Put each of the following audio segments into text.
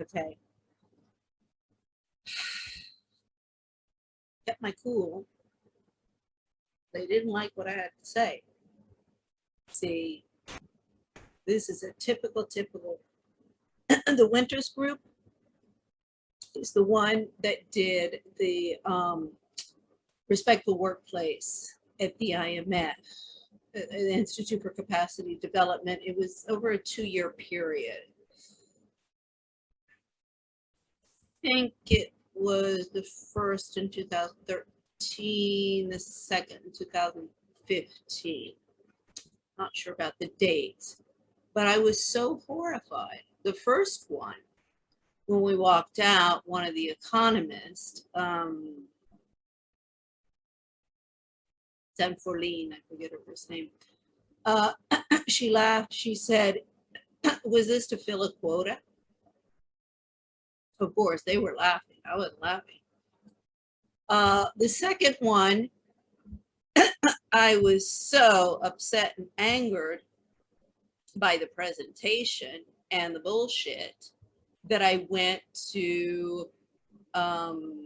Okay. Kept my cool. They didn't like what I had to say. See, this is a typical, the Winters group is the one that did the Respectful Workplace at the IMF, the Institute for Capacity Development. It was over a 2-year period. I think it was the first in 2013, the second in 2015. Not sure about the dates, but I was so horrified. The first one, when we walked out, one of the economists, Zanforlin, I forget her first name, she laughed. She said, was this to fill a quota? Of course, they were laughing. I wasn't laughing. The second one, I was so upset and angered by the presentation and the bullshit that I went to the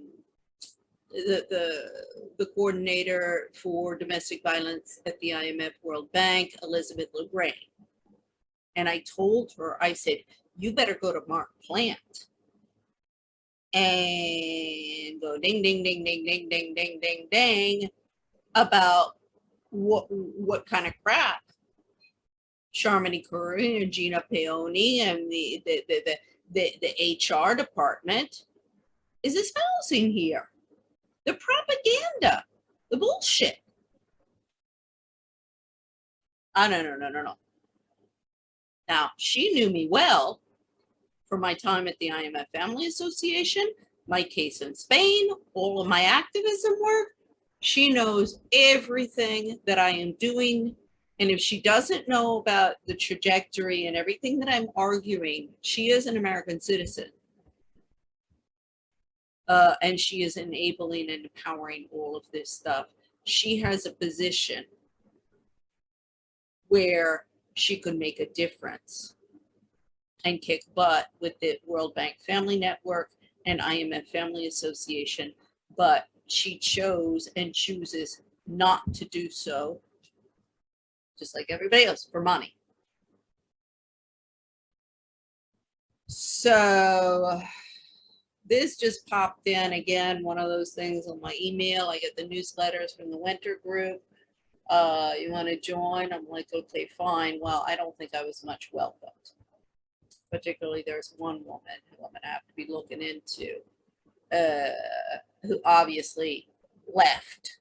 coordinator for domestic violence at the IMF World Bank, Elizabeth Legrain. And I told her, I said, you better go to Mark Plant and go ding, ding, ding, ding, ding, ding, ding, ding, ding about what kind of crap Sharmini Coorey and Gina Paone and the HR department is espousing here. The propaganda, the bullshit. Oh, no. Now, she knew me well from my time at the IMF Family Association, my case in Spain, all of my activism work. She knows everything that I am doing. And if she doesn't know about the trajectory and everything that I'm arguing, she is an American citizen. And she is enabling and empowering all of this stuff. She has a position where she could make a difference and kick butt with the World Bank Family Network and IMF Family Association, but she chose and chooses not to do so, just like everybody else, for money. So this just popped in again, one of those things on my email. I get the newsletters from the Winter group. You want to join? I'm like, okay, fine. Well, I don't think I was much welcomed. Particularly, there's one woman who I'm going to have to be looking into, who obviously left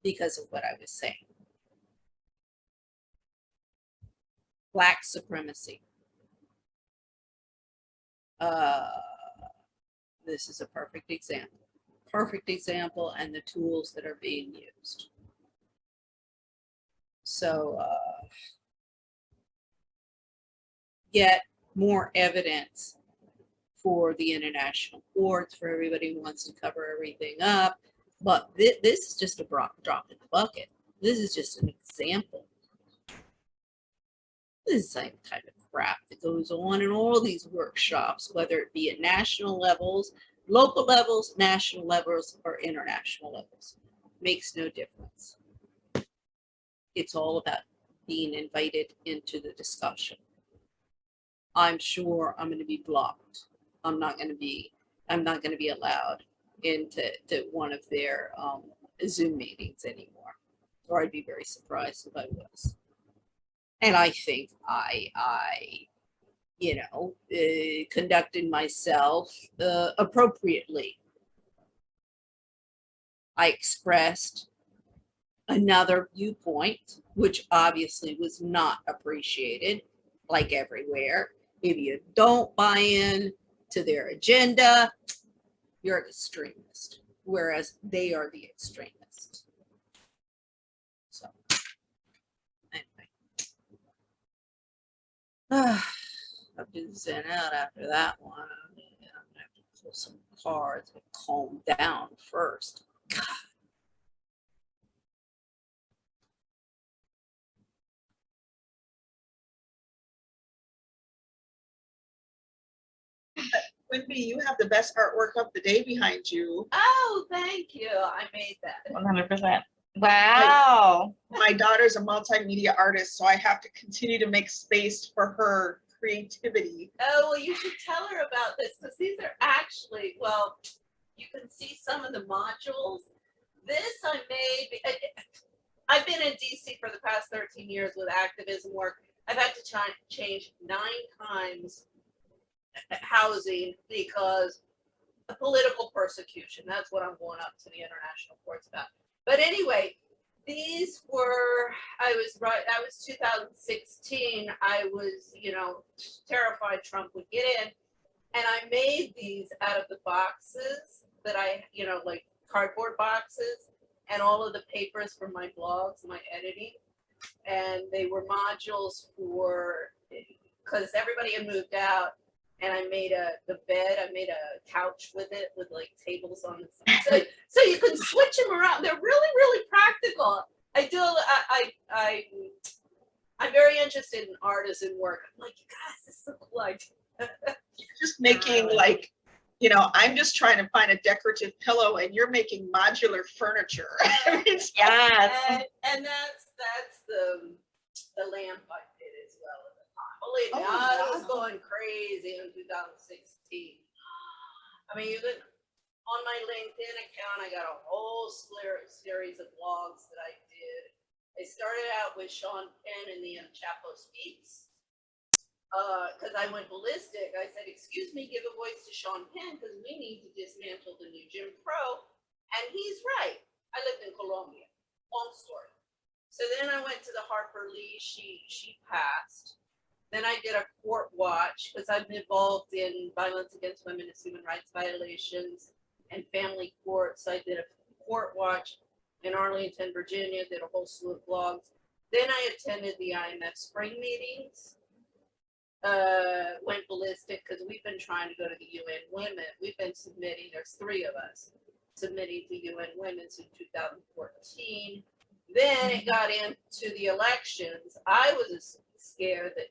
because of what I was saying. Black supremacy. This is a perfect example. Perfect example, and the tools that are being used. So, get more evidence for the international courts, for everybody who wants to cover everything up. But this is just a drop in the bucket. This is just an example. This is the same kind of crap that goes on in all these workshops, whether it be at national levels, local levels, national levels, or international levels. Makes no difference. It's all about being invited into the discussion. I'm sure I'm going to be blocked. I'm not going to be allowed into one of their Zoom meetings anymore, or I'd be very surprised if I was. And I think I conducted myself appropriately. I expressed another viewpoint, which obviously was not appreciated, like everywhere. If you don't buy in to their agenda, you're an extremist, whereas they are the extremists. So, anyway. I've been zen out after that one. I'm going to have to pull some cards and calm down first. Quimby, you have the best artwork of the day behind you. Oh, thank you. I made that. 100%. Wow. My daughter's a multimedia artist, so I have to continue to make space for her creativity. Oh, well, you should tell her about this because these are actually, well, you can see some of the modules. This I made, I've been in DC for the past 13 years with activism work. I've had to change 9 times housing because of political persecution. That's what I'm going up to the international courts about. But anyway, these were, that was 2016. I was, terrified Trump would get in. And I made these out of the boxes that I, like cardboard boxes and all of the papers from my blogs, my editing. And they were modules for, because everybody had moved out. And I made the bed, I made a couch with it with like tables on the side. So you can switch them around. They're really, really practical. I'm very interested in artisan work. I'm like, you guys, this is so cool. Just making like, I'm just trying to find a decorative pillow and you're making modular furniture. Yes. And that's the lamp I did as well at the time. Believe me, I was going crazy in 2016. I mean, you can, on my LinkedIn account, I got a whole series of blogs that I did. I started out with Sean Penn in the Chapo Speaks. Because I went ballistic. I said, excuse me, give a voice to Sean Penn because we need to dismantle the new Jim Crow. And he's right. I lived in Colombia. Long story. So then I went to the Harper Lee. She passed. Then I did a court watch because I've been involved in violence against women and human rights violations and family courts. I did a court watch in Arlington, Virginia, did a whole slew of blogs. Then I attended the IMF spring meetings. Went ballistic because we've been trying to go to the UN Women. We've been submitting, there's 3 of us, submitting to UN Women since 2014. Then it got into the elections. I was scared that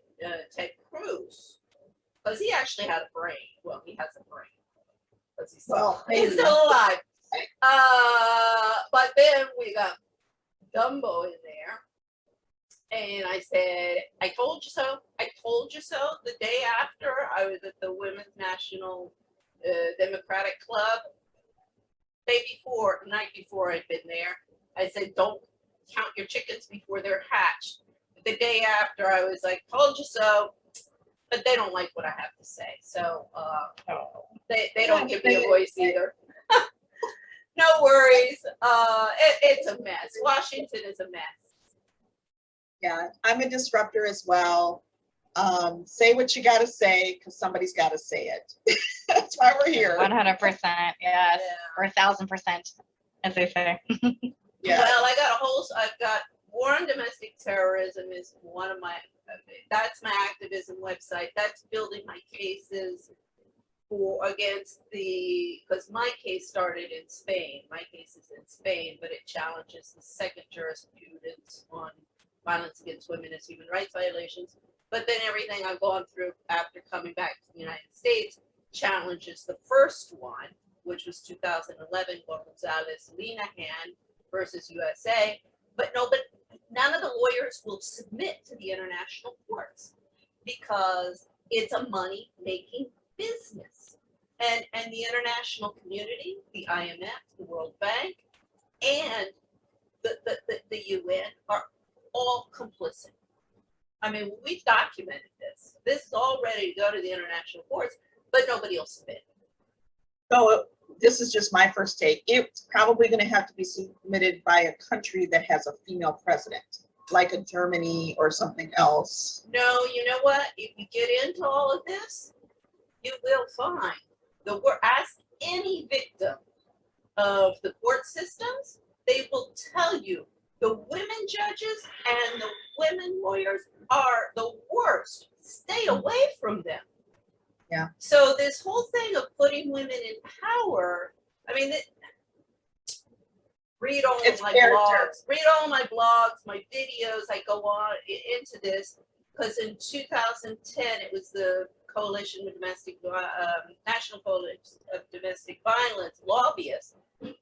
Ted Cruz, because he actually had a brain. Well, he has a brain. Because he's still alive. But then we got Dumbo in there. And I said, I told you so. I told you so. The day after, I was at the Women's National Democratic Club. Night before I'd been there, I said, don't count your chickens before they're hatched. The day after, I was like, told you so. But they don't like what I have to say. So they don't give me a voice either. No worries. It's a mess. Washington is a mess. Yeah, I'm a disruptor as well. Say what you got to say because somebody's got to say it. That's why we're here. 100%. Yes. Or 1,000%, as they say. Yeah. Well, I've got War on Domestic Terrorism is one of that's my activism website. That's building my cases because my case started in Spain. My case is in Spain, but it challenges the second jurisprudence on violence against women as human rights violations. But then everything I've gone through after coming back to the United States challenges the first one, which was 2011, Gonzalez Linehan versus USA. But none of the lawyers will submit to the international courts because it's a money-making business. And the international community, the IMF, the World Bank, and the UN are all complicit. I mean, we've documented this. This is all ready to go to the international courts, but nobody will submit. So this is just my first take. It's probably going to have to be submitted by a country that has a female president, like a Germany or something else. No, you know what? If you get into all of this, you will find ask any victim of the court systems, they will tell you the women judges and the women lawyers are the worst. Stay away from them. Yeah. So this whole thing of putting women in power, I mean, read all my blogs, my videos. I go on into this because in 2010 it was the Coalition of National Coalition of Domestic Violence lobbyist.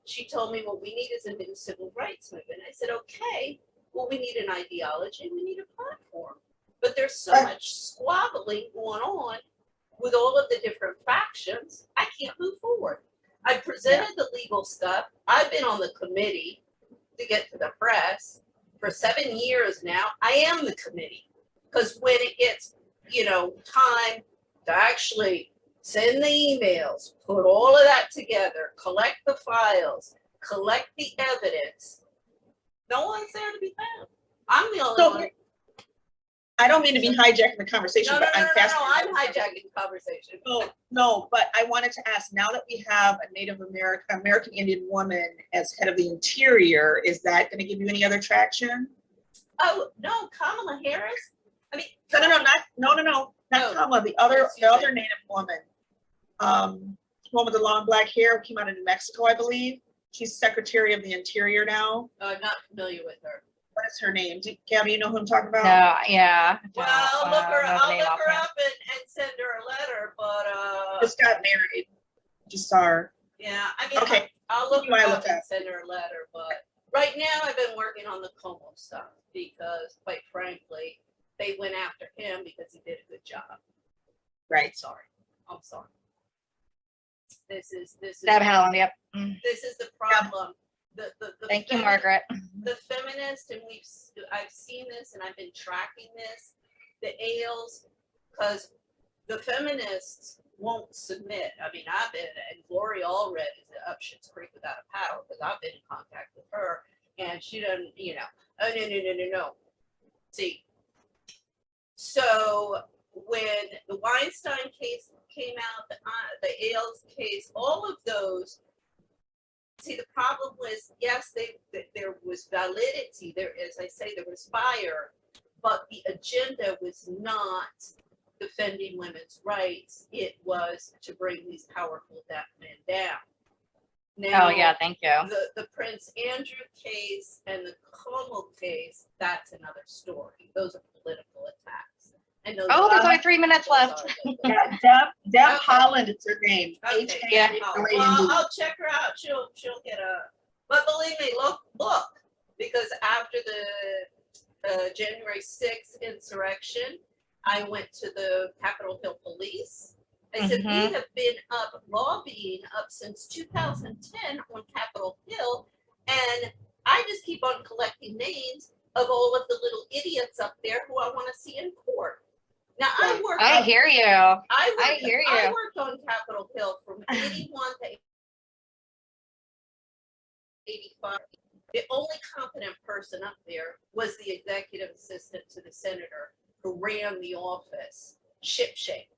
She told me what we need is a new civil rights movement. I said, okay, well, we need an ideology, we need a platform. But there's so much squabbling going on with all of the different factions, I can't move forward. I presented the legal stuff. I've been on the committee to get to the press for 7 years now. I am the committee, because when it gets, time to actually send the emails, put all of that together, collect the files, collect the evidence, no one's there to be found. I'm the only one. I don't mean to be hijacking the conversation, No, but I'm I'm hijacking the conversation. No, but I wanted to ask, now that we have a Native American Indian woman as head of the Interior, is that going to give you any other traction? Oh, no, Kamala Harris? I mean, not Kamala, the other Native woman. One with the long black hair, came out of New Mexico, I believe. She's Secretary of the Interior now. Oh, I'm not familiar with her. What is her name? Gabby, you know who I'm talking about? No, yeah. Well, I'll look her up and send her a letter, but just got married. Just saw her. Yeah, I mean, okay. I'll look her up and send her a letter, but right now I've been working on the Como stuff because, quite frankly, they went after him because he did a good job. Right. I'm sorry. This is Deb Helen, yep. This is the problem. The Thank you, Margaret. The feminist, and I've seen this and I've been tracking this, the ALs, because the feminists won't submit. I mean, I've been, and Gloria Allred is up Shit's Creek without a paddle, because I've been in contact with her, and she doesn't, oh, no. See, so when the Weinstein case came out, the ALs case, all of those, see, the problem was, yes, there was validity there, as I say, there was fire, but the agenda was not defending women's rights. It was to bring these powerful men down. Now, oh yeah, thank you. The Prince Andrew case and the Como case, that's another story. Those are political attacks. And those there's only 3 minutes left. Yeah, Deb Holland is her name. Okay. Yeah. Well, I'll check her out. She'll get a. But believe me, look, because after the January 6th insurrection, I went to the Capitol Hill Police. I said, we have been lobbying since 2010 on Capitol Hill, and I just keep on collecting names of all of the little idiots up there who I want to see in court. Now I hear you. I worked on Capitol Hill from 81 to 85. The only competent person up there was the executive assistant to the senator who ran the office. Shipshape.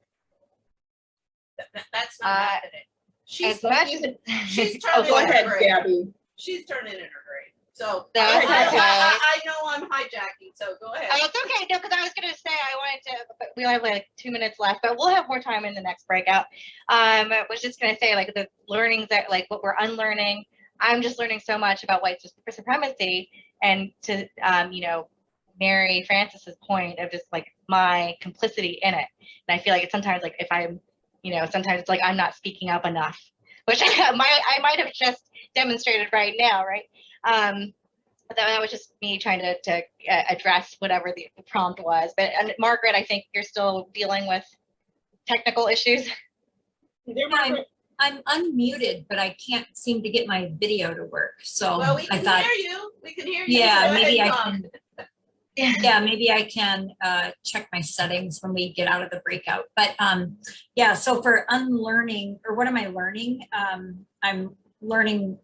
That's not happening. She's turning in her grave. Gabby. She's turning in her grave. So That's okay. I know I'm hijacking, so go ahead. It's okay. No, because I was going to say but we only have like 2 minutes left, but we'll have more time in the next breakout. I was just going to say, like, the learnings that, like, what we're unlearning. I'm just learning so much about white supremacy, and to Mary Francis's point of just like my complicity in it. And I feel like it's sometimes like if I'm, sometimes it's like I'm not speaking up enough, which I might have just demonstrated right now, right? But that was just me trying to address whatever the prompt was. But Margaret, I think you're still dealing with technical issues. I'm unmuted, but I can't seem to get my video to work. So well, we can hear you. We can hear you. Yeah, maybe I can. Yeah, maybe I can check my settings when we get out of the breakout. But yeah, so for unlearning, or what am I learning? I'm learning,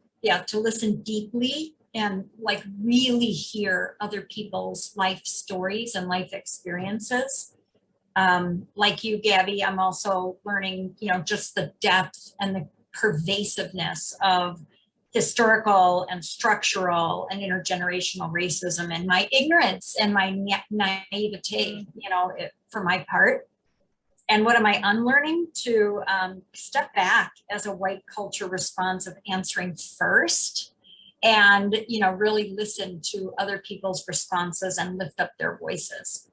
to listen deeply and like really hear other people's life stories and life experiences. Like you, Gabby, I'm also learning, just the depth and the pervasiveness of historical and structural and intergenerational racism, and my ignorance and my naivete, for my part. And what am I unlearning? To step back as a white culture response of answering first, and really listen to other people's responses and lift up their voices.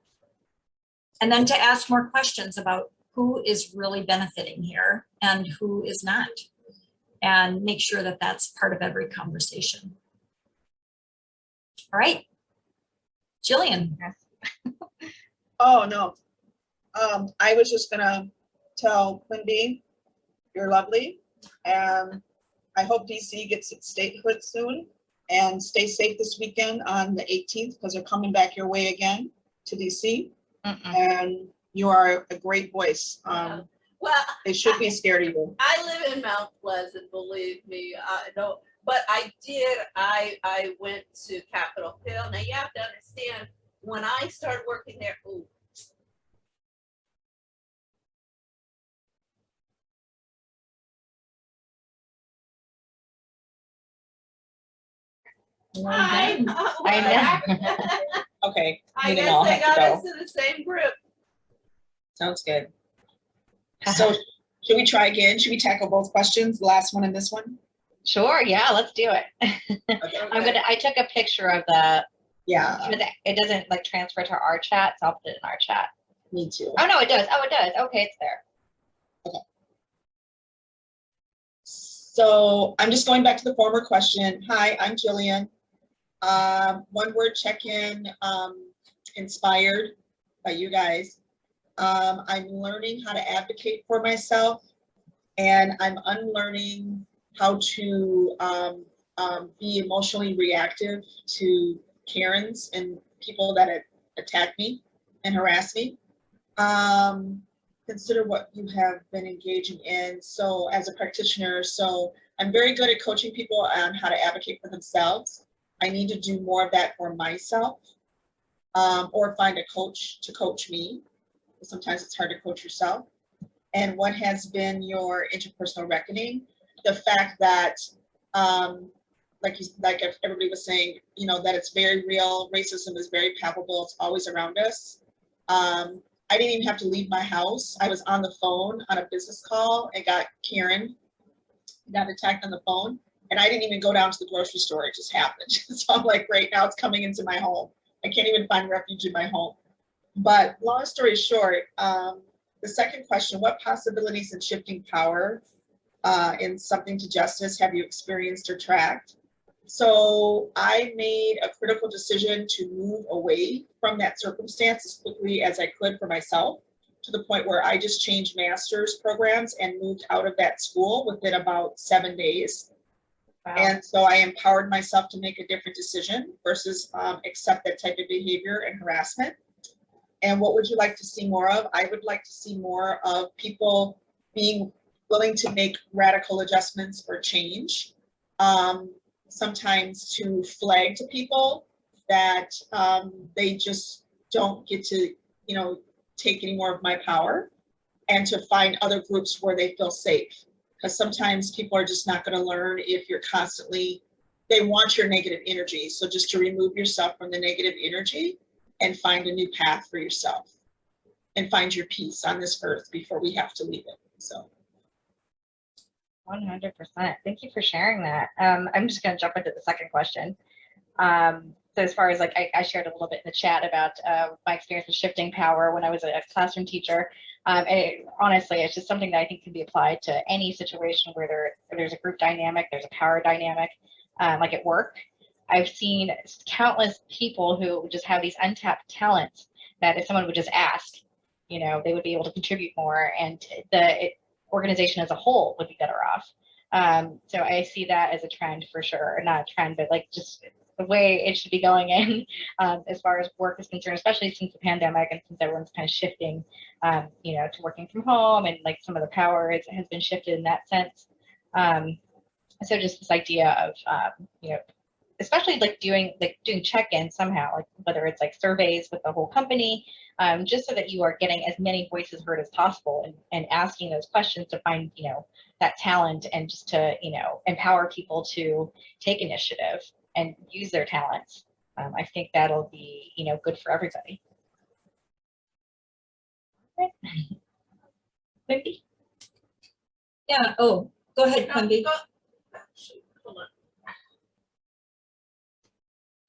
And then to ask more questions about who is really benefiting here and who is not, and make sure that that's part of every conversation. All right, Jillian. Oh, no. I was just gonna tell Quimby, you're lovely. And I hope DC gets its statehood soon, and stay safe this weekend on the 18th, because they're coming back your way again to DC. And you are a great voice. Well, They should be scared of you. I live in Mount Pleasant, believe me. I don't, but I went to Capitol Hill. Now you have to understand, when I started working there, ooh, I know. Okay. I we guess all they have to got go. us in the same group. Sounds good. So should we try again? Should we tackle both questions, the last one and this one? Sure, yeah, let's do it. Okay. I took a picture of the, Yeah, it doesn't like transfer to our chat, so I'll put it in our chat. me too. Oh, no, it does. Oh, it does. Okay, it's there. So I'm just going back to the former question. Hi, I'm Jillian. One word check-in, inspired by you guys. I'm learning how to advocate for myself, and I'm unlearning how to be emotionally reactive to Karens and people that attack me and harass me. Consider what you have been engaging in. So as a practitioner, so I'm very good at coaching people on how to advocate for themselves. I need to do more of that for myself, or find a coach to coach me. Sometimes it's hard to coach yourself. And what has been your interpersonal reckoning? The fact that, like everybody was saying, you know, that it's very real. Racism is very palpable. It's always around us. I didn't even have to leave my house. I was on the phone on a business call and got attacked on the phone. And I didn't even go down to the grocery store. It just happened. So I'm like, great, now it's coming into my home. I can't even find refuge in my home. But long story short, the second question, what possibilities in shifting power in something to justice have you experienced or tracked? So I made a critical decision to move away from that circumstance as quickly as I could for myself, to the point where I just changed master's programs and moved out of that school within about 7 days. Wow. And so I empowered myself to make a different decision versus accept that type of behavior and harassment. And what would you like to see more of? I would like to see more of people being willing to make radical adjustments or change. Sometimes to flag to people that they just don't get to, you know, take any more of my power, and to find other groups where they feel safe. Because sometimes people are just not going to learn if you're constantly, they want your negative energy. So just to remove yourself from the negative energy and find a new path for yourself and find your peace on this earth before we have to leave it. So 100%. Thank you for sharing that. I'm just going to jump into the second question. So as far as like, I shared a little bit in the chat about my experience with shifting power when I was a classroom teacher. Honestly, it's just something that I think can be applied to any situation where there's a group dynamic, there's a power dynamic, like at work. I've seen countless people who just have these untapped talents that if someone would just ask, you know, they would be able to contribute more, and the organization as a whole would be better off. So I see that as a trend for sure, or not a trend, but like just the way it should be going in as far as work is concerned, especially since the pandemic and since everyone's kind of shifting, you know, to working from home, and like some of the power has been shifted in that sense. So just this idea of, you know, especially like doing check-ins somehow, like whether it's like surveys with the whole company, just so that you are getting as many voices heard as possible, and asking those questions to find, you know, that talent, and just to, you know, empower people to take initiative and use their talents. I think that'll be, you know, good for everybody. Quimby? Yeah, oh, go ahead, Quimby. Hold on.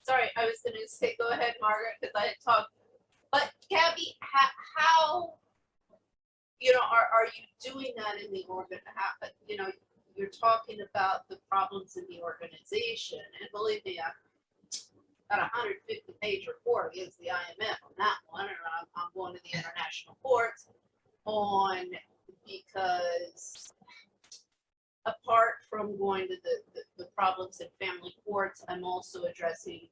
Sorry, I was going to say, go ahead, Margaret, because I had talked. But Gabby, how, you know, are you doing that in the you know, you're talking about the problems in the organization, and believe me, I've got a 150-page report against the IMF on that one, and I'm going to the international courts on, because apart from going to the problems in family courts, I'm also addressing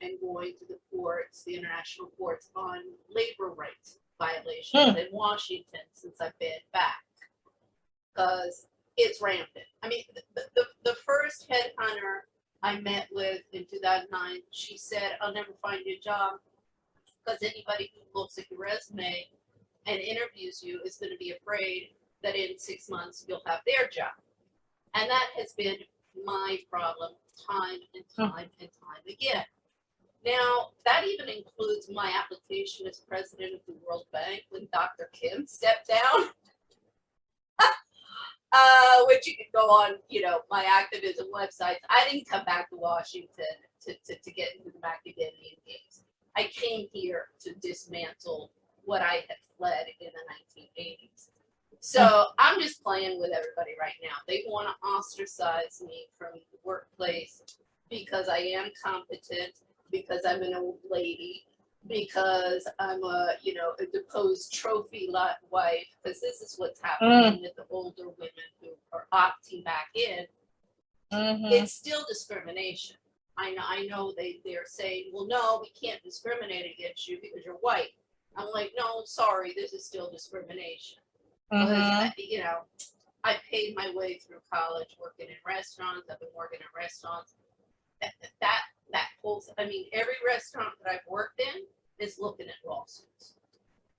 and going to the courts, the international courts, on labor rights violations in Washington since I've been back, because it's rampant. I mean, the first headhunter I met with in 2009, she said, I'll never find you a job because anybody who looks at your resume and interviews you is going to be afraid that in 6 months you'll have their job. And that has been my problem time and time and time again. Now, that even includes my application as president of the World Bank when Dr. Kim stepped down. Which you can go on, you know, my activism websites. I didn't come back to Washington to get into the macadamian games. I came here to dismantle what I had fled in the 1980s. So I'm just playing with everybody right now. They want to ostracize me from the workplace because I am competent, because I'm an old lady, because I'm a, you know, a deposed trophy wife, because this is what's happening with the older women who are opting back in. It's still discrimination. I know they're saying, well, no, we can't discriminate against you because you're white. I'm like, no, sorry, this is still discrimination. Because, you know, I paid my way through college working in restaurants. I've been working in restaurants. That whole, I mean, every restaurant that I've worked in is looking at lawsuits.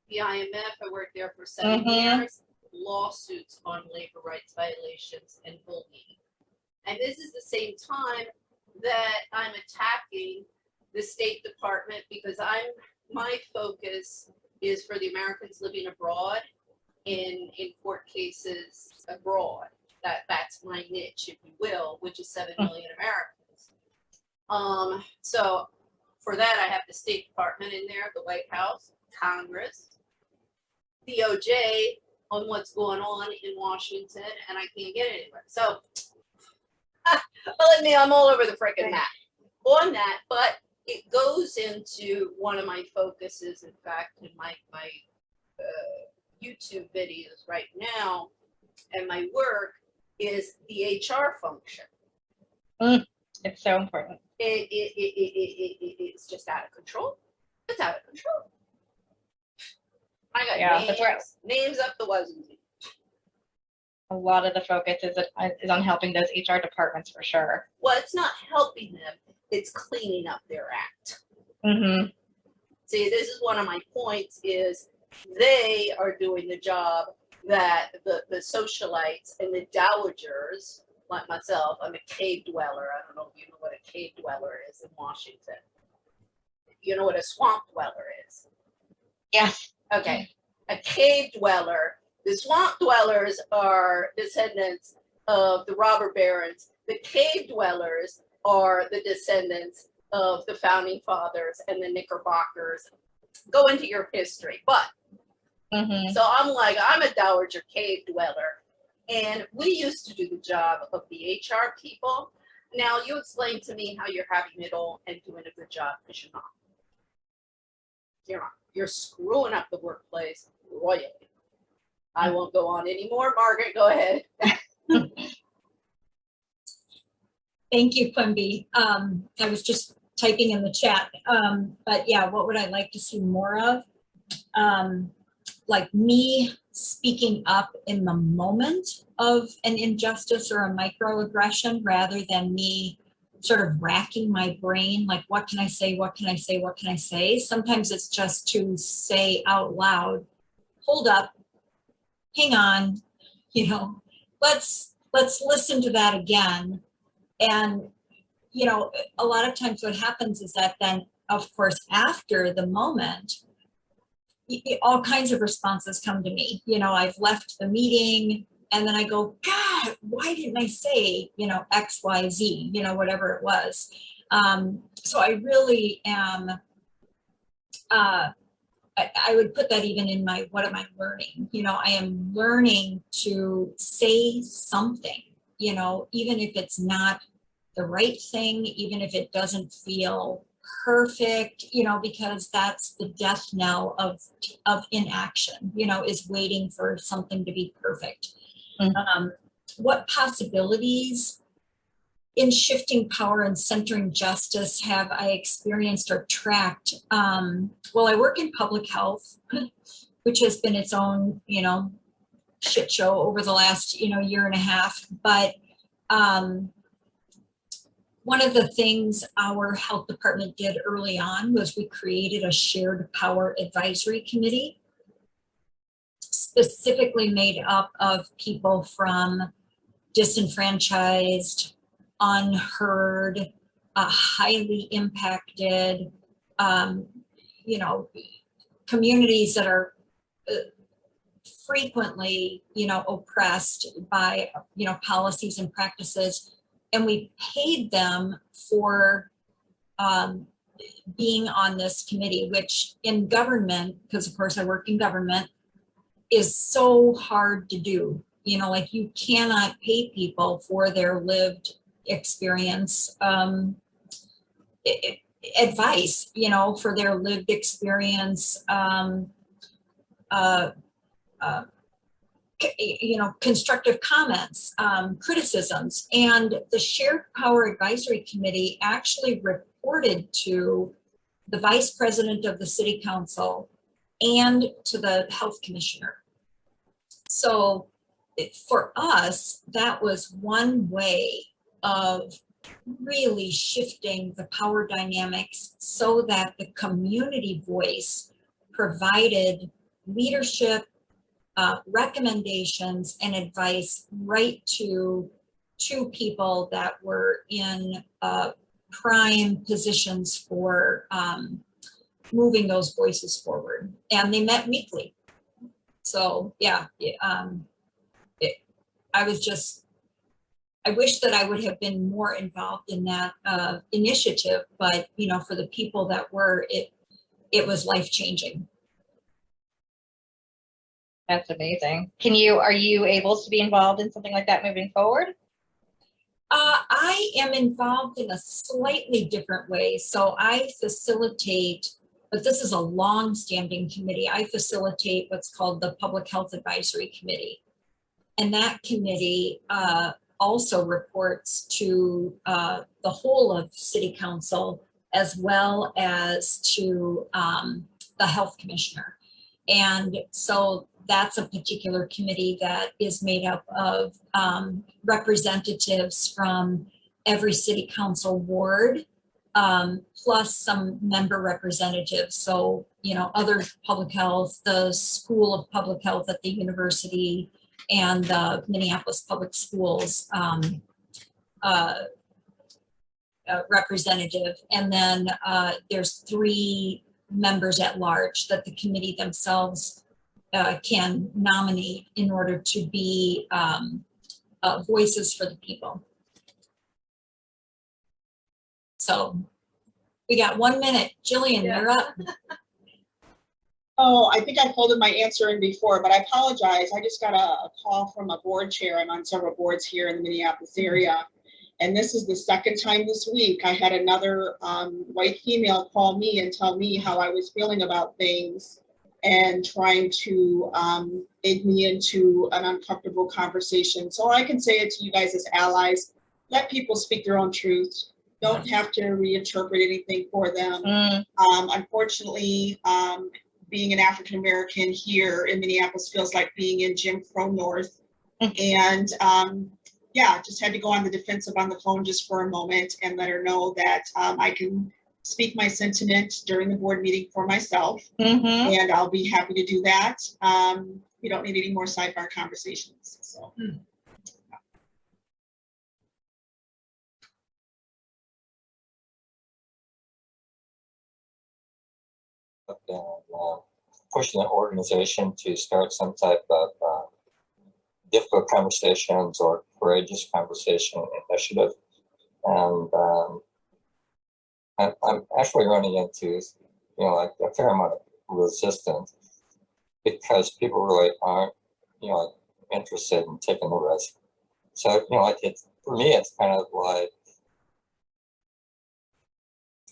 The IMF, I worked there for 7 years, lawsuits on labor rights violations and bullying. And this is the same time that I'm attacking the State Department because my focus is for the Americans living abroad in court cases abroad. That's my niche, if you will, which is 7 million Americans. So for that, I have the State Department in there, the White House, Congress, DOJ on what's going on in Washington, and I can't get anywhere. So, believe me, I'm all over the freaking map on that, but it goes into one of my focuses, in fact, in my YouTube videos right now, and my work is the HR function. It's so important. It's just out of control. It's out of control. I got names up the wazoo. A lot of the focus is on helping those HR departments for sure. Well, it's not helping them. It's cleaning up their act. See, this is one of my points is they are doing the job that the socialites and the dowagers, like myself, I'm a cave dweller. I don't know if you know what a cave dweller is in Washington. You know what a swamp dweller is? Yes. Okay. A cave dweller. The swamp dwellers are descendants of the robber barons. The cave dwellers are the descendants of the founding fathers and the Knickerbockers. Go into your history. But, so I'm a dowager cave dweller. And we used to do the job of the HR people. Now you explain to me how you're having it all and doing a good job, because you're not. You're not. You're screwing up the workplace royally. I won't go on anymore. Margaret, go ahead. Thank you, Quimby. I was just typing in the chat. But yeah, what would I like to see more of? Like me speaking up in the moment of an injustice or a microaggression rather than me sort of racking my brain, like, what can I say? What can I say? What can I say? Sometimes it's just to say out loud, hold up, hang on, you know, let's listen to that again. And, you know, a lot of times what happens is that then, of course, after the moment, all kinds of responses come to me. You know, I've left the meeting and then I go, God, why didn't I say, you know, X, Y, Z, you know, whatever it was. So I really am I would put that even in my, what am I learning? You know, I am learning to say something, you know, even if it's not the right thing, even if it doesn't feel perfect, you know, because that's the death knell of inaction, you know, is waiting for something to be perfect. What possibilities in shifting power and centering justice have I experienced or tracked? Well, I work in public health, which has been its own, you know, shit show over the last, you know, year and a half. But one of the things our health department did early on was we created a shared power advisory committee, specifically made up of people from disenfranchised, unheard, highly impacted, you know, communities that are frequently, you know, oppressed by, you know, policies and practices. And we paid them for being on this committee, which in government, because of course I work in government, is so hard to do. You know, like you cannot pay people for their lived experience, advice, you know, for their lived experience, you know, constructive comments, criticisms. And the Shared Power Advisory Committee actually reported to the Vice President of the City Council and to the Health Commissioner. So for us, that was one way of really shifting the power dynamics so that the community voice provided leadership, recommendations and advice right to people that were in prime positions for moving those voices forward. And they met weekly. So yeah, I wish that I would have been more involved in that initiative, but you know, for the people that were, it was life-changing. That's amazing. Are you able to be involved in something like that moving forward? I am involved in a slightly different way. So I facilitate, but this is a long-standing committee. I facilitate what's called the Public Health Advisory Committee. And that committee also reports to the whole of City Council, as well as to the Health Commissioner. And so that's a particular committee that is made up of representatives from every City Council ward, plus some member representatives. So, you know, other public health, the School of Public Health at the university, and the Minneapolis Public Schools representative. And then there's 3 members at large that the committee themselves can nominate in order to be voices for the people. So we got 1 minute. Jillian, you're up. Oh, I think I folded my answer in before, but I apologize. I just got a call from a board chair. I'm on several boards here in the Minneapolis area. And this is the second time this week I had another white female call me and tell me how I was feeling about things and trying to egg me into an uncomfortable conversation. So I can say it to you guys as allies, let people speak their own truth. Don't have to reinterpret anything for them. Unfortunately, being an African-American here in Minneapolis feels like being in Jim Crow North. And yeah, just had to go on the defensive on the phone just for a moment and let her know that I can speak my sentiment during the board meeting for myself. And I'll be happy to do that. We don't need any more sidebar conversations. So. Pushing the organization to start some type of difficult conversations or courageous conversation initiative. And I'm actually running into, you know, like a fair amount of resistant because people really aren't, interested in taking the risk. So, it's, for me, it's kind of like,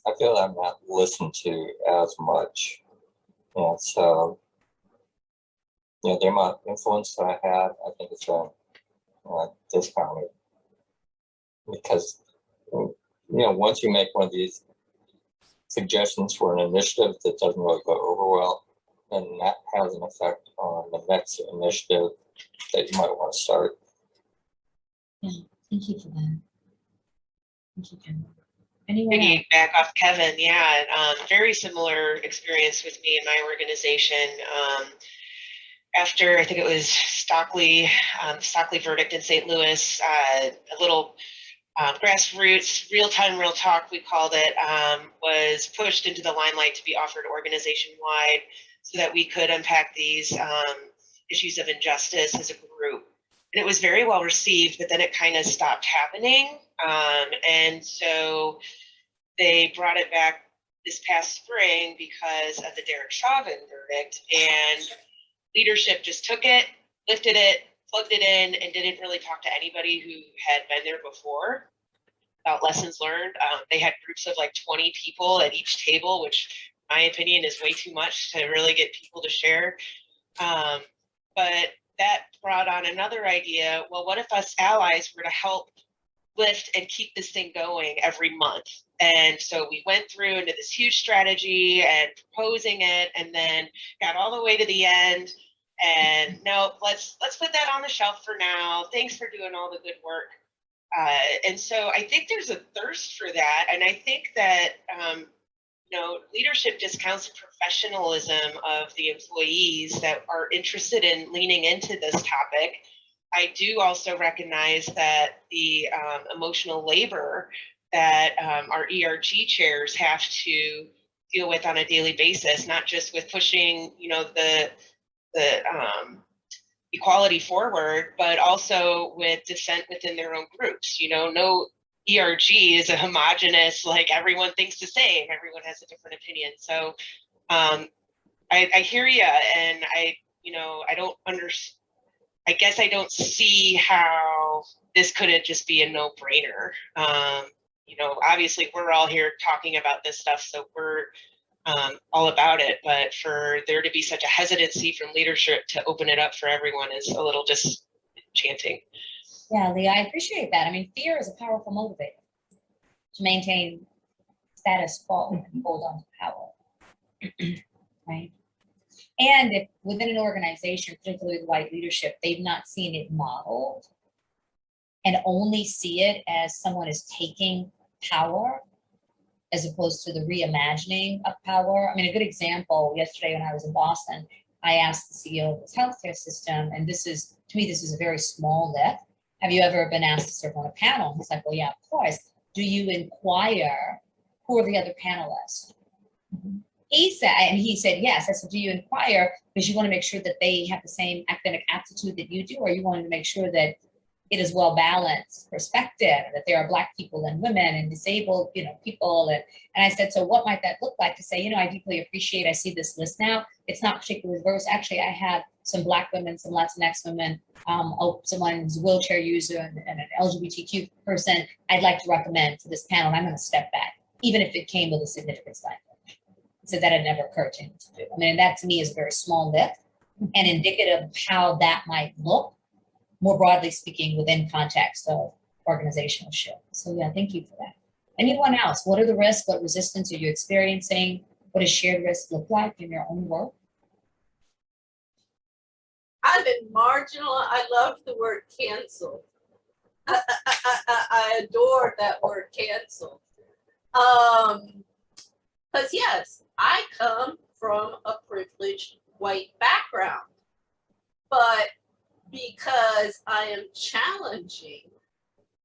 I feel I'm not listened to as much. And so, the amount of influence that I had, I think it's discounted. Because, once you make one of these suggestions for an initiative that doesn't really go over well, then that has an effect on the next initiative that you might want to start. Yeah, thank you for that. Thank you, Ken. Anyone else? Maybe back off Kevin, yeah, very similar experience with me and my organization. After, I think it was Stockley verdict in St. Louis, a little grassroots, real-time, real talk, we called it, was pushed into the limelight to be offered organization-wide so that we could unpack these issues of injustice as a group. And it was very well received, but then it kind of stopped happening. And so they brought it back this past spring because of the Derek Chauvin verdict, and leadership just took it, lifted it, plugged it in, and didn't really talk to anybody who had been there before about lessons learned. They had groups of like 20 people at each table, which in my opinion is way too much to really get people to share. But that brought on another idea. Well, what if us allies were to help lift and keep this thing going every month? And so we went through into this huge strategy and proposing it, and then got all the way to the end. And no, let's put that on the shelf for now. Thanks for doing all the good work. And so I think there's a thirst for that, and I think that leadership discounts the professionalism of the employees that are interested in leaning into this topic. I do also recognize that the emotional labor that our ERG chairs have to deal with on a daily basis, not just with pushing, the equality forward, but also with dissent within their own groups. No ERG is a homogenous, like everyone thinks the same, everyone has a different opinion. So I hear you, and I don't understand. I guess I don't see how this couldn't just be a no-brainer. Obviously we're all here talking about this stuff, so we're all about it, but for there to be such a hesitancy from leadership to open it up for everyone is a little disenchanting. Yeah, Leah, I appreciate that. I mean, fear is a powerful motivator to maintain status quo and hold on to power, right? And if within an organization, particularly the white leadership, they've not seen it modeled and only see it as someone is taking power as opposed to the reimagining of power. I mean, a good example, yesterday when I was in Boston, I asked the CEO of this healthcare system, and this is, to me, this is a very small lift. Have you ever been asked to serve on a panel? He's like, well, yeah, of course. Do you inquire who are the other panelists? He said, yes. I said, do you inquire because you want to make sure that they have the same academic aptitude that you do, or you want to make sure that it is well-balanced perspective, that there are Black people and women and disabled, people. And I said, so what might that look like to say, I deeply appreciate, I see this list now. It's not particularly diverse. Actually, I have some Black women, some Latinx women, someone who's a wheelchair user and an LGBTQ person I'd like to recommend for this panel. And I'm going to step back, even if it came with a significance language. So that had never occurred to him to do. I mean, that to me is a very small lift and indicative of how that might look, more broadly speaking, within context of organizational shift. So yeah, thank you for that. Anyone else? What are the risks? What resistance are you experiencing? What does shared risk look like in your own work? I've been marginal. I love the word cancel. I adore that word cancel. Because yes, I come from a privileged white background, but because I am challenging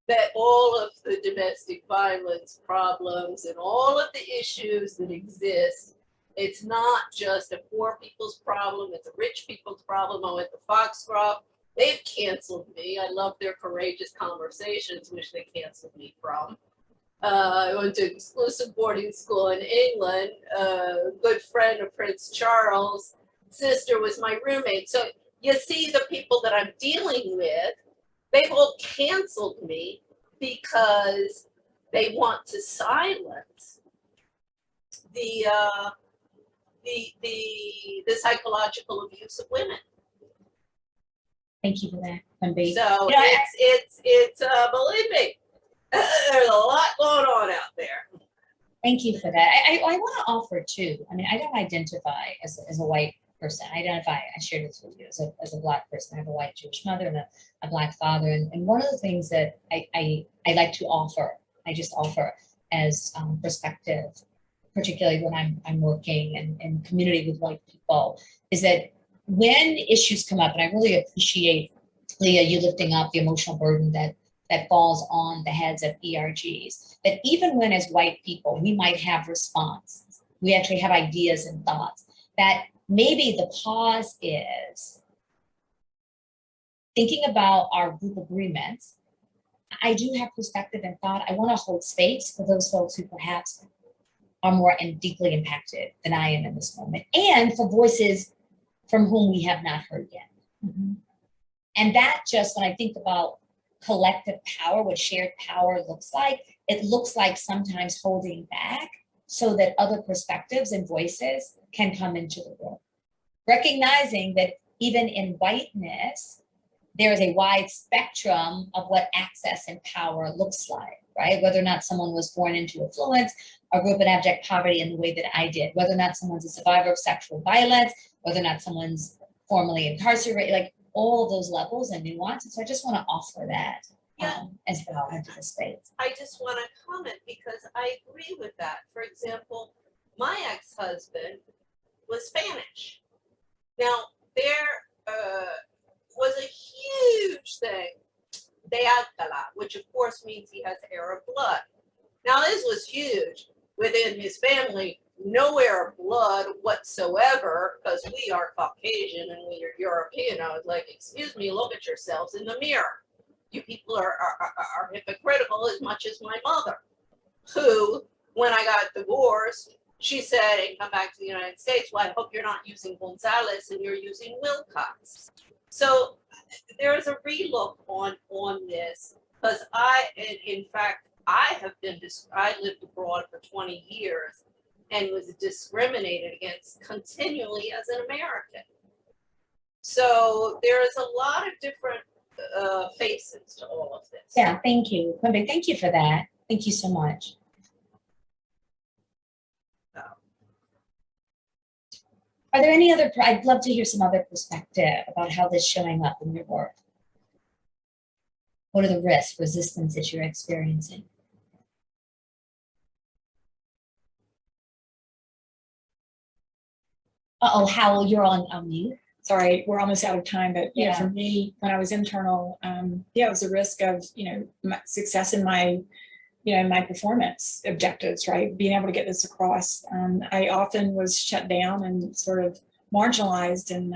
that all of the domestic violence problems and all of the issues that exist, it's not just a poor people's problem, it's a rich people's problem. I went to Foxcroft, they've canceled me. I love their courageous conversations, which they canceled me from. I went to exclusive boarding school in England. A good friend of Prince Charles' sister was my roommate. So you see the people that I'm dealing with, they've all canceled me because they want to silence the psychological abuse of women. Thank you for that, Wendy. So it's believe me, there's a lot going on out there. Thank you for that. I want to offer too. I mean, I don't identify as a white person. I shared this with you as a Black person. I have a white Jewish mother and a Black father. And one of the things that I like to offer, I just offer as perspective, particularly when I'm working in community with white people, is that when issues come up, and I really appreciate, Leah, you lifting up the emotional burden that falls on the heads of ERGs, that even when as white people, we might have responses, we actually have ideas and thoughts, that maybe the pause is thinking about our group agreements. I do have perspective and thought. I want to hold space for those folks who perhaps are more and deeply impacted than I am in this moment, and for voices from whom we have not heard yet. Mm-hmm. And that just, when I think about collective power, what shared power looks like, it looks like sometimes holding back so that other perspectives and voices can come into the room. Recognizing that even in whiteness, there is a wide spectrum of what access and power looks like, right? Whether or not someone was born into affluence or grew up in abject poverty in the way that I did, whether or not someone's a survivor of sexual violence, whether or not someone's formerly incarcerated, like all of those levels and nuances. So I just want to offer that as well into the space. I just want to comment because I agree with that. For example, my ex-husband was Spanish. Now, there was a huge thing, dept, which of course means he has Arab blood. Now, this was huge within his family. No Arab blood whatsoever, because we are Caucasian and we are European. I was like, excuse me, look at yourselves in the mirror. You people are hypocritical as much as my mother, who, when I got divorced, she said, and come back to the United States, well, I hope you're not using Gonzalez and you're using Wilcox. So there is a relook on this, because in fact, I lived abroad for 20 years and was discriminated against continually as an American. So there is a lot of different faces to all of this. Yeah, thank you. Thank you for that. Thank you so much. Are there any other, I'd love to hear some other perspective about how this is showing up in your work. What are the risks, resistance that you're experiencing? Uh-oh, Howell, you're on mute. Sorry, we're almost out of time, but Yeah. for me, when I was internal, it was a risk of, my success in my, my performance objectives, right? Being able to get this across. I often was shut down and sort of marginalized and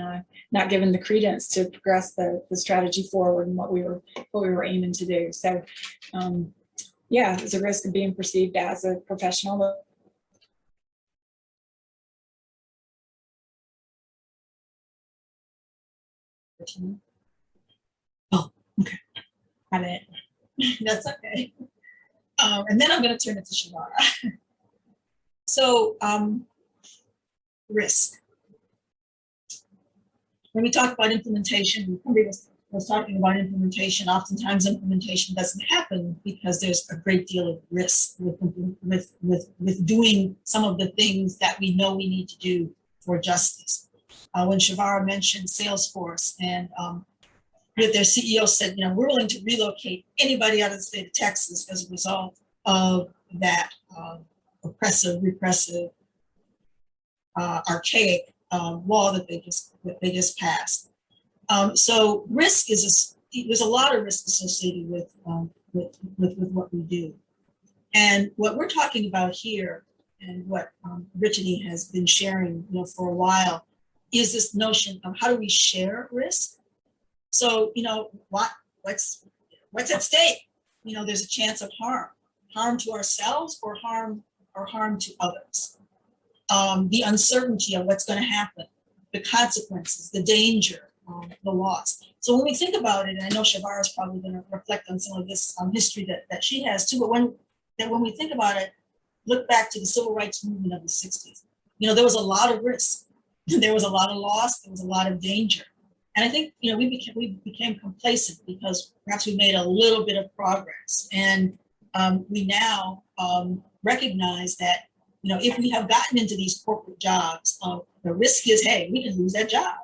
not given the credence to progress the strategy forward and what we were aiming to do. So, it was a risk of being perceived as a professional. Oh, okay. Got it. That's okay. And then I'm going to turn it to Sharmini. So, risk. When we talk about implementation, somebody was talking about implementation. Oftentimes, implementation doesn't happen because there's a great deal of risk with doing some of the things that we know we need to do for justice. When Shavara mentioned Salesforce and their CEO said, we're willing to relocate anybody out of the state of Texas as a result of that oppressive, repressive, archaic law that they just passed. So risk there's a lot of risk associated with what we do. And what we're talking about here and what Brittany has been sharing for a while is this notion of how do we share risk? So, what's at stake? There's a chance of harm. harm to ourselves or harm to others. The uncertainty of what's going to happen, the consequences, the danger, the loss. So when we think about it, and I know Shavara is probably going to reflect on some of this history that she has too, but when we think about it, look back to the civil rights movement of the 60s. You know, there was a lot of risk, there was a lot of loss, there was a lot of danger. And I think, you know, we became complacent because perhaps we made a little bit of progress. And we now recognize that, you know, if we have gotten into these corporate jobs, the risk is, hey, we can lose that job.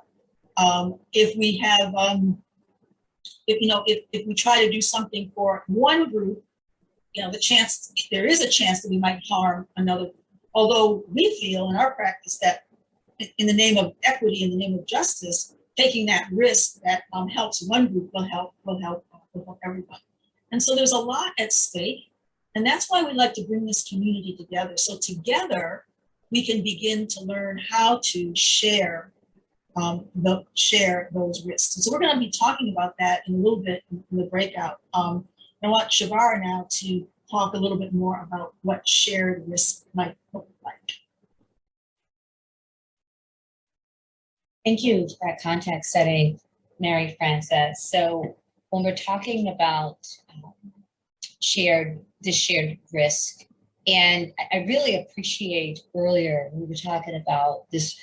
If we have, if we try to do something for one group, you know, there is a chance that we might harm another group. Although we feel in our practice that in the name of equity, in the name of justice, taking that risk that helps one group will help everyone. And so there's a lot at stake. And that's why we like to bring this community together. So together, we can begin to learn how to share those risks. And so we're going to be talking about that in a little bit in the breakout. I want Shavara now to talk a little bit more about what shared risk might look like. Thank you for that context setting, Mary Frances. So when we're talking about shared risk, and I really appreciate earlier we were talking about this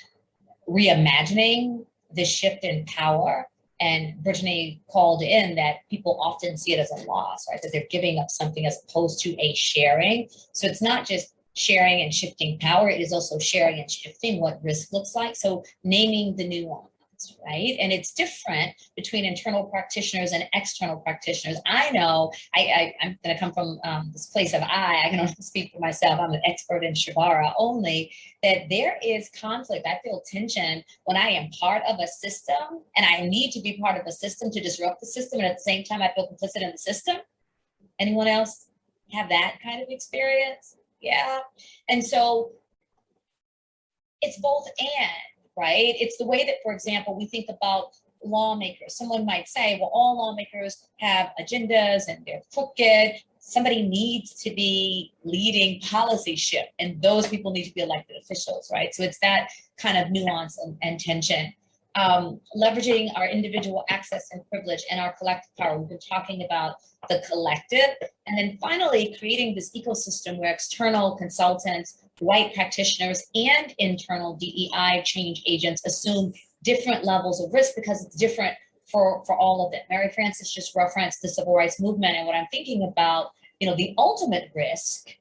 reimagining the shift in power, and Brittany called in that people often see it as a loss, right? That they're giving up something as opposed to a sharing. So it's not just sharing and shifting power, it is also sharing and shifting what risk looks like. So naming the nuance, right? And it's different between internal practitioners and external practitioners. I know, I'm gonna come from this place of I can only speak for myself, I'm an expert in Shavara only, that there is conflict. I feel tension when I am part of a system and I need to be part of a system to disrupt the system, and at the same time I feel complicit in the system. Anyone else have that kind of experience? Yeah. And so it's both and, right? It's the way that, for example, we think about lawmakers. Someone might say, well, all lawmakers have agendas and they're crooked. Somebody needs to be leading policy shift, and those people need to be elected officials, right? So it's that kind of nuance and tension. Leveraging our individual access and privilege and our collective power. We've been talking about the collective. And then finally, creating this ecosystem where external consultants, white practitioners, and internal DEI change agents assume different levels of risk because it's different for all of them. Mary Frances just referenced the civil rights movement, and what I'm thinking about, you know, the ultimate risk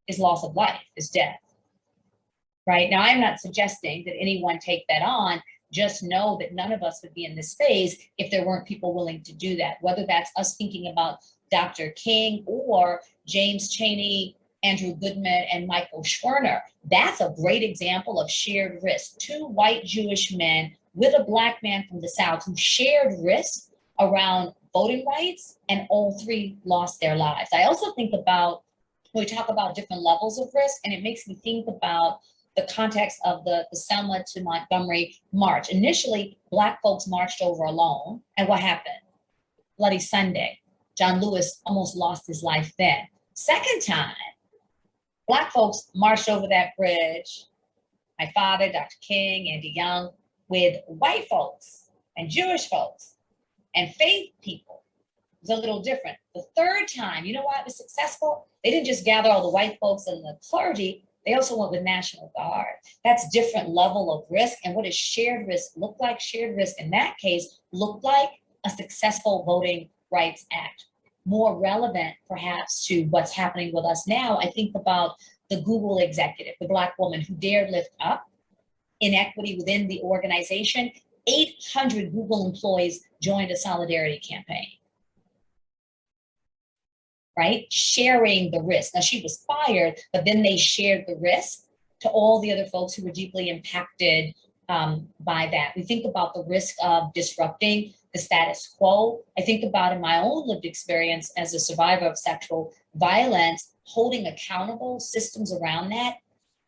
is loss of life, is death, right? Now, I'm not suggesting that anyone take that on. Just know that none of us would be in this space if there weren't people willing to do that, whether that's us thinking about Dr. King or James Chaney, Andrew Goodman, and Michael Schwerner. That's a great example of shared risk. Two white Jewish men with a Black man from the South who shared risk around voting rights, and all three lost their lives. I also think about, when we talk about different levels of risk, and it makes me think about the context of the Selma to Montgomery march. Initially, Black folks marched over alone, and what happened? Bloody Sunday. John Lewis almost lost his life then. Second time, Black folks marched over that bridge, my father, Dr. King, Andy Young, with white folks and Jewish folks and faith people. It was a little different. The third time, you know why it was successful? They didn't just gather all the white folks and the clergy, they also went with National Guard. That's different level of risk. And what does shared risk look like? Shared risk in that case looked like a successful Voting Rights Act. More relevant perhaps to what's happening with us now, I think about the Google executive, the Black woman who dared lift up inequity within the organization. 800 Google employees joined a solidarity campaign, right? Sharing the risk. Now she was fired, but then they shared the risk to all the other folks who were deeply impacted by that. We think about the risk of disrupting the status quo. I think about in my own lived experience as a survivor of sexual violence, holding accountable systems around that.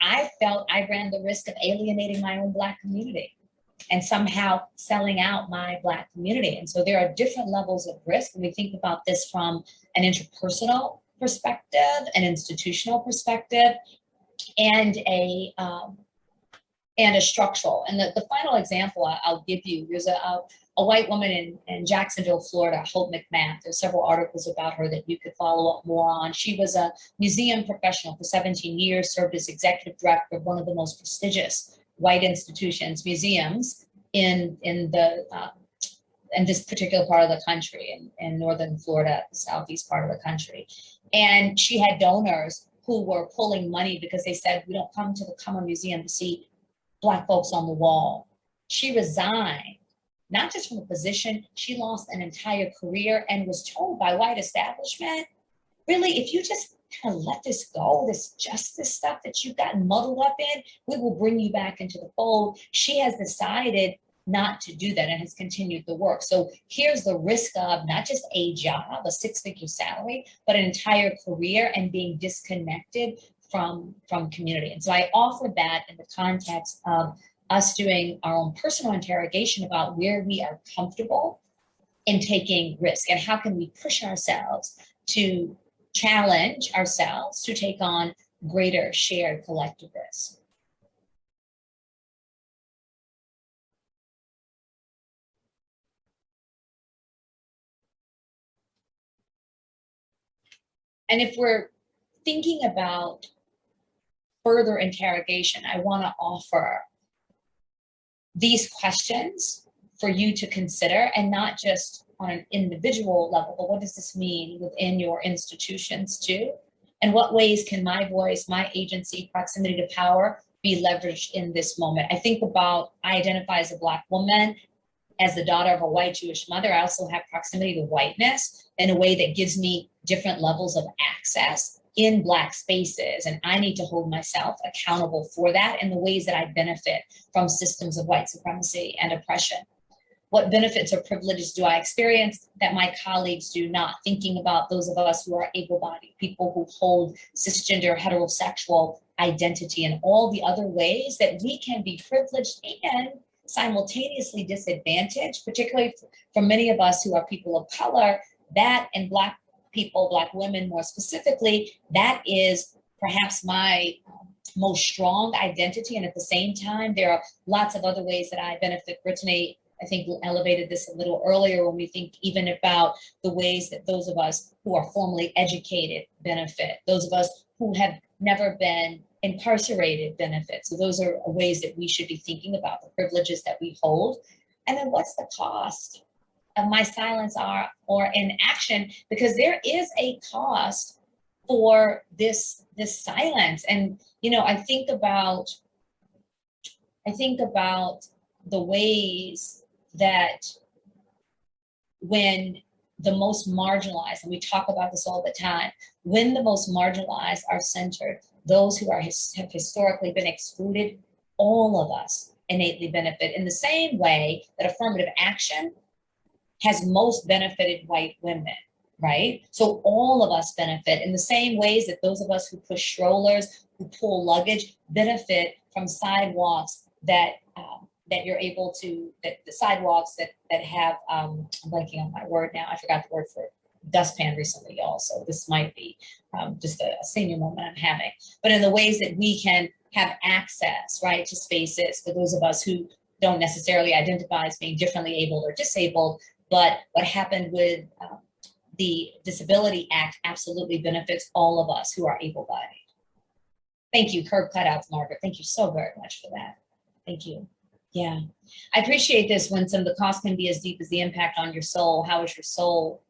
I felt I ran the risk of alienating my own Black community and somehow selling out my Black community. And so there are different levels of risk. And we think about this from an interpersonal perspective, an institutional perspective, and a structural. And the final example I'll give you, there's a white woman in Jacksonville, Florida, Hope McMath. There's several articles about her that you could follow up more on. She was a museum professional for 17 years, served as executive director of one of the most prestigious white institutions, museums in this particular part of the country, in northern Florida, the southeast part of the country. And she had donors who were pulling money because they said, we don't come to the Cummer Museum to see Black folks on the wall. She resigned, not just from a position, she lost an entire career and was told by white establishment, really, if you just kind of let this go, this justice stuff that you've gotten muddled up in, we will bring you back into the fold. She has decided not to do that and has continued the work. So here's the risk of not just a job, a six-figure salary, but an entire career and being disconnected from community. And so I offer that in the context of us doing our own personal interrogation about where we are comfortable in taking risk and how can we push ourselves to challenge ourselves to take on greater shared collective risk. And if we're thinking about further interrogation, I want to offer these questions for you to consider, and not just on an individual level, but what does this mean within your institutions too? And what ways can my voice, my agency, proximity to power be leveraged in this moment? I think about, I identify as a Black woman, as the daughter of a white Jewish mother. I also have proximity to whiteness in a way that gives me different levels of access in Black spaces. And I need to hold myself accountable for that in the ways that I benefit from systems of white supremacy and oppression. What benefits or privileges do I experience that my colleagues do not? Thinking about those of us who are able-bodied, people who hold cisgender heterosexual identity, and all the other ways that we can be privileged and simultaneously disadvantaged, particularly for many of us who are people of color, that, and Black people, Black women more specifically, that is perhaps my most strong identity. And at the same time, there are lots of other ways that I benefit. Brittany, I think, elevated this a little earlier when we think even about the ways that those of us who are formally educated benefit, those of us who have never been incarcerated benefit. So those are ways that we should be thinking about the privileges that we hold. And then what's the cost of my silence or inaction? Because there is a cost for this silence. And, you know, I think about the ways that when the most marginalized, and we talk about this all the time, when the most marginalized are centered, those who have historically been excluded, all of us innately benefit in the same way that affirmative action has most benefited white women, right? So all of us benefit in the same ways that those of us who push strollers, who pull luggage, benefit from sidewalks that you're able to, that the sidewalks that have, I'm blanking on my word now, I forgot the word for it, dustpan recently, y'all. So this might be just a senior moment I'm having. But in the ways that we can have access, right, to spaces for those of us who don't necessarily identify as being differently abled or disabled, but what happened with the Disability Act absolutely benefits all of us who are able-bodied. Thank you, curb cutouts, Margaret. Thank you so very much for that. Thank you. Yeah, I appreciate this when some of the cost can be as deep as the impact on your soul. How is your soul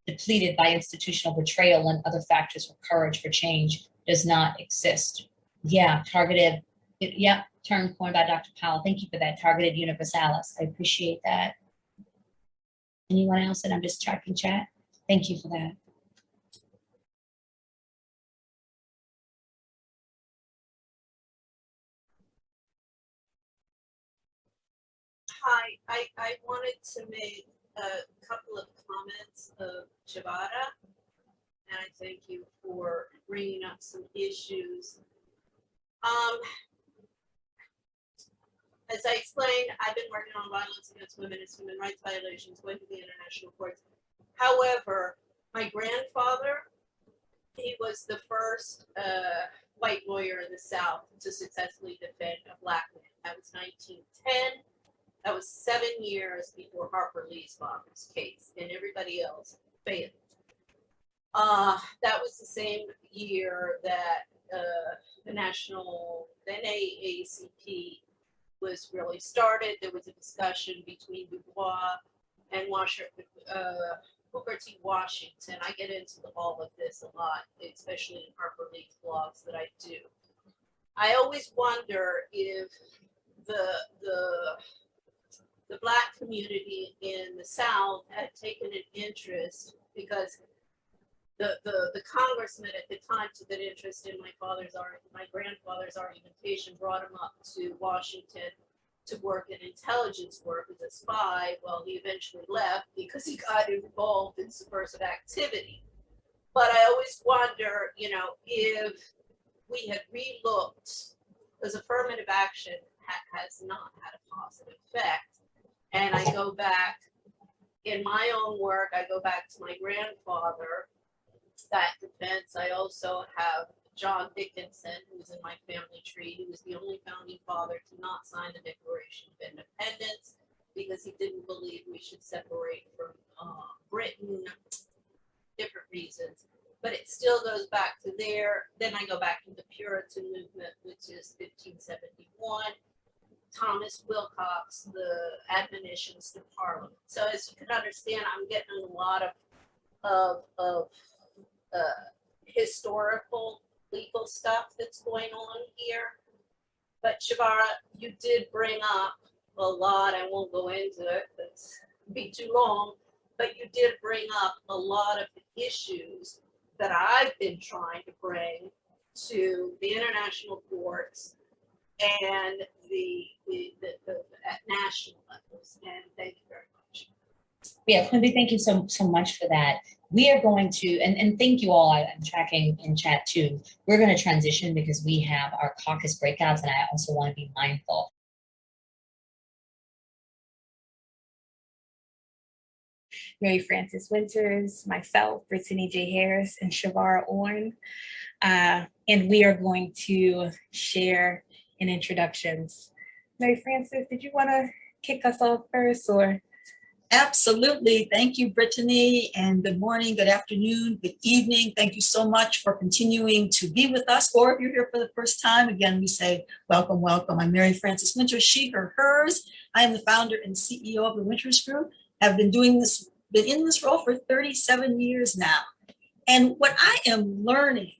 depleted by institutional betrayal and other factors where courage for change does not exist? Yeah, targeted, yeah, term coined by Dr. Powell. Thank you for that, targeted universalis. I appreciate that. Anyone else? And I'm just checking chat. Thank you for that. Hi, I wanted to make a couple of comments of Shavada, and I thank you for bringing up some issues. As I explained, I've been working on violence against women and human rights violations going to the international courts. However, my grandfather He was the first white lawyer in the South to successfully defend a black man. That was 1910. That was 7 years before Harper Lee's father's case, and everybody else failed. That was the same year that the NAACP was really started. There was a discussion between Du Bois and Booker T. Washington. I get into all of this a lot, especially in Harper Lee's blogs that I do. I always wonder if the Black community in the South had taken an interest, because the congressman at the time took an interest in my grandfather's argumentation, brought him up to Washington to work in intelligence work as a spy. Well, he eventually left because he got involved in subversive activity. But I always wonder, if we had relooked, because affirmative action has not had a positive effect. And I go back in my own work, I go back to my grandfather, that defense. I also have John Dickinson, who's in my family tree, who was the only founding father to not sign the Declaration of Independence because he didn't believe we should separate from Britain, different reasons. But it still goes back to there. Then I go back to the Puritan movement, which is 1571. Thomas Wilcox, the admonitions to Parliament. So as you can understand, I'm getting a lot of historical legal stuff that's going on here. But Shavara, you did bring up a lot. I won't go into it, it's be too long, but you did bring up a lot of the issues that I've been trying to bring to the international courts and the at national levels. And thank you very much. Yeah, Quimby, thank you so much for that. We are going to, and thank you all, I'm tracking in chat too. We're going to transition because we have our caucus breakouts, and I also want to be mindful. Mary Frances Winters, myself, Brittany J. Harris, and Shavara Orn. And we are going to share in introductions. Mary Frances, did you want to kick us off first, or? Absolutely. Thank you, Brittany, and good morning, good afternoon, good evening. Thank you so much for continuing to be with us. Or if you're here for the first time, again, we say welcome, welcome. I'm Mary Frances Winters, she, her, hers. I am the founder and CEO of the Winters Group. I've been in this role for 37 years now. And what I am learning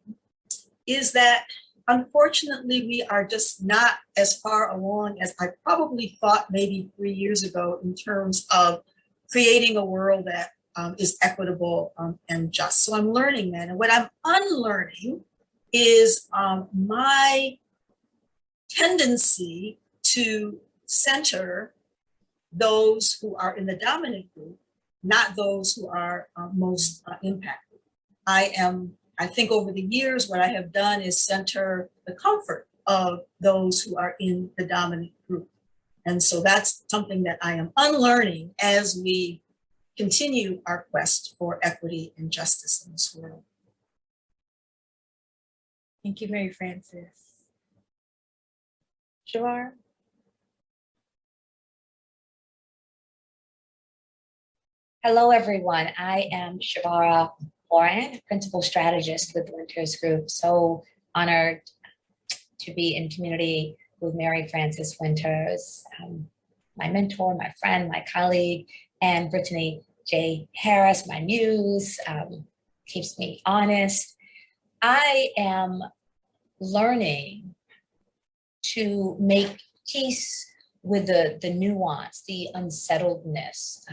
is that unfortunately, we are just not as far along as I probably thought maybe 3 years ago in terms of creating a world that is equitable and just. So I'm learning that. And what I'm unlearning is my tendency to center those who are in the dominant group, not those who are most impacted. I think over the years, what I have done is center the comfort of those who are in the dominant group. And so that's something that I am unlearning as we continue our quest for equity and justice in this world. Thank you, Mary Frances. Shavara? Hello, everyone. I am Shavara Orn, Principal Strategist with the Winters Group. So honored to be in community with Mary Frances Winters, my mentor, my friend, my colleague, and Brittany J. Harris, my muse, keeps me honest. I am learning to make peace with the nuance, the unsettledness,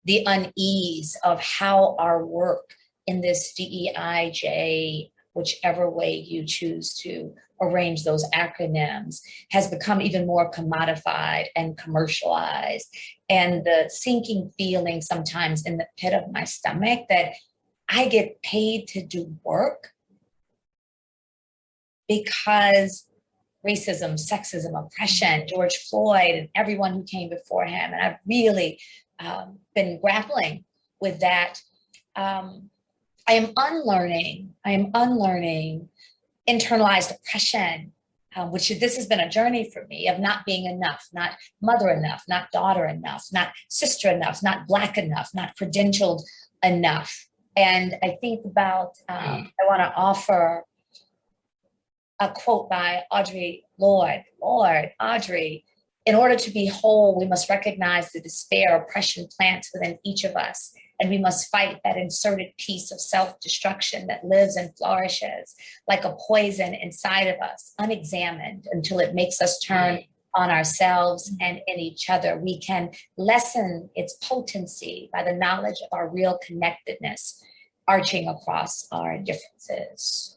the unease of how our work in this DEIJ, whichever way you choose to arrange those acronyms, has become even more commodified and commercialized. And the sinking feeling sometimes in the pit of my stomach that I get paid to do work because racism, sexism, oppression, George Floyd, and everyone who came before him. And I've really been grappling with that I am unlearning internalized oppression, which this has been a journey for me of not being enough, not mother enough, not daughter enough, not sister enough, not Black enough, not credentialed enough. And I think about, I want to offer a quote by Audre Lorde. Lord, Audre, in order to be whole, we must recognize the despair oppression plants within each of us. And we must fight that inserted piece of self-destruction that lives and flourishes like a poison inside of us, unexamined, until it makes us turn on ourselves and in each other. We can lessen its potency by the knowledge of our real connectedness, arching across our differences.